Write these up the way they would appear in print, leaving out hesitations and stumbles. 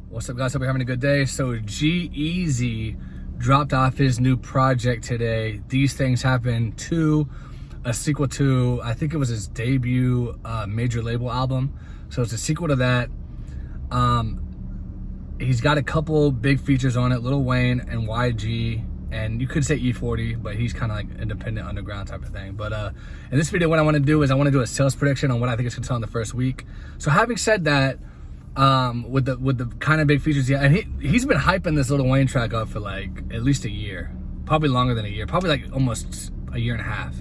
What's up, guys? Hope you're having a good day. So G-Eazy dropped off his new project today. These Things Happen 2, a sequel to, I think it was his debut major label album. So it's a sequel to that. He's got a couple big features on it, Lil Wayne and YG, and you could say E40, but he's kind of like independent underground type of thing. But in this video, what I want to do is I want to do a sales prediction on what I think it's going to sell in the first week. So having said that, with the kind of big features, yeah, and he's been hyping this Lil Wayne track up for like at least a year, probably longer than a year, probably like almost a year and a half.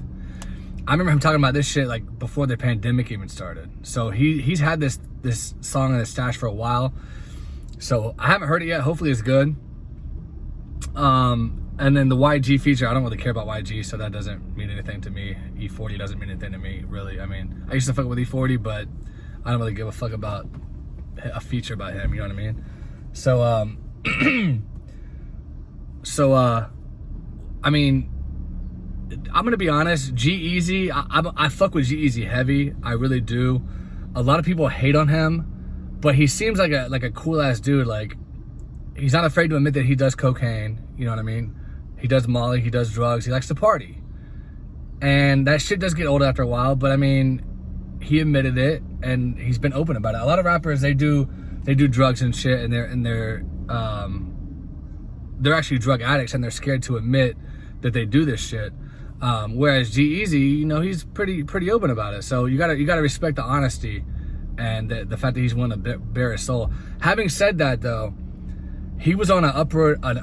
I remember him talking about this shit like before the pandemic even started. So he's had this song in his stash for a while. So I haven't heard it yet. Hopefully it's good. And then the YG feature, I don't really care about YG, so that doesn't mean anything to me. E40 doesn't mean anything to me, really. I mean, I used to fuck with E40, but I don't really give a fuck about a feature about him, you know what I mean? So, I mean, I'm gonna be honest, G-Eazy, I fuck with G-Eazy heavy, I really do. A lot of people hate on him, but he seems like a cool ass dude. Like, he's not afraid to admit that he does cocaine, you know what I mean? He does Molly, he does drugs, he likes to party. And that shit does get old after a while, but I mean, he admitted it and he's been open about it. A lot of rappers, they do drugs and shit, and they're actually drug addicts and they're scared to admit that they do this shit. Whereas G-Eazy, you know, he's pretty open about it. So you gotta respect the honesty and the fact that he's willing to bare his soul. Having said that, though, he was on an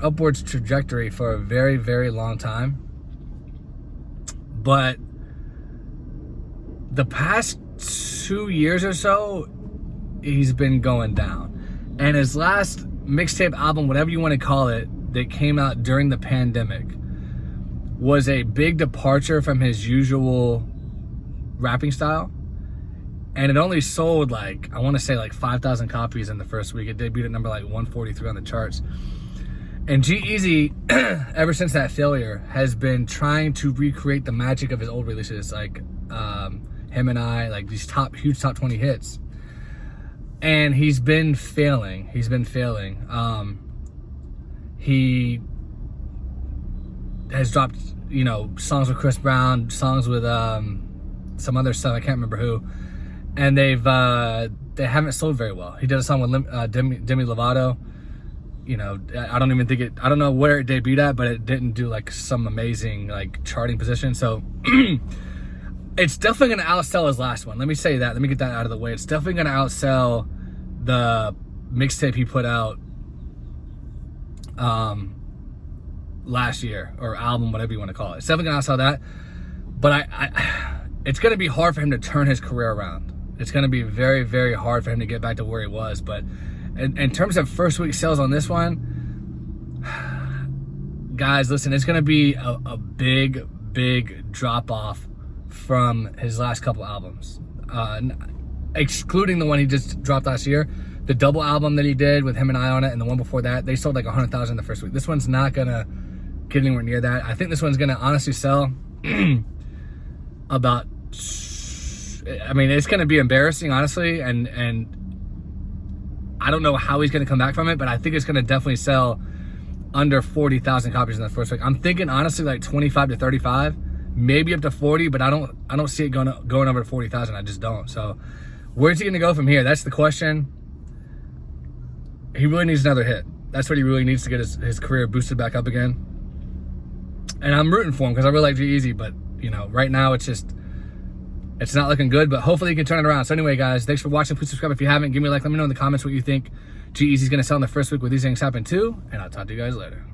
upwards trajectory for a very, very long time. But the past 2 years or so, he's been going down. And his last mixtape album, whatever you want to call it, that came out during the pandemic, was a big departure from his usual rapping style. And it only sold like, I want to say like 5,000 copies in the first week. It debuted at number like 143 on the charts. And G-Eazy, ever since that failure, has been trying to recreate the magic of his old releases, like Him and I, like these huge top 20 hits. And he's been failing. He has dropped, you know, songs with Chris Brown, songs with some other stuff, I can't remember who. And they haven't sold very well. He did a song with Demi Lovato. You know, I don't know where it debuted at, but it didn't do like some amazing like charting position. So it's definitely gonna outsell his last one. Let me say that. Let me get that out of the way. It's definitely gonna outsell the mixtape he put out last year, or album, whatever you want to call it. It's definitely gonna outsell that. But it's gonna be hard for him to turn his career around. It's gonna be very, very hard for him to get back to where he was. But in terms of first week sales on this one, guys, listen, it's gonna be a big drop off from his last couple albums, excluding the one he just dropped last year. The double album that he did with Him and I on it, and the one before that, they sold like 100,000 in the first week. This one's not gonna get anywhere near that. I think this one's gonna honestly sell about, I mean, it's gonna be embarrassing, honestly, and I don't know how he's gonna come back from it, but I think it's gonna definitely sell under 40,000 copies in the first week. I'm thinking honestly like 25 to 35, maybe up to 40, but I don't see it going over 40,000. I just don't. So where's he gonna go from here? That's the question. He really needs another hit. That's what he really needs to get his career boosted back up again. And I'm rooting for him because I really like G-Eazy, but you know, right now it's not looking good, but hopefully he can turn it around. So anyway, guys, thanks for watching. Please subscribe if you haven't. Give me a like. Let me know in the comments what you think G-Eazy's gonna sell in the first week with These Things Happen 2, and I'll talk to you guys later.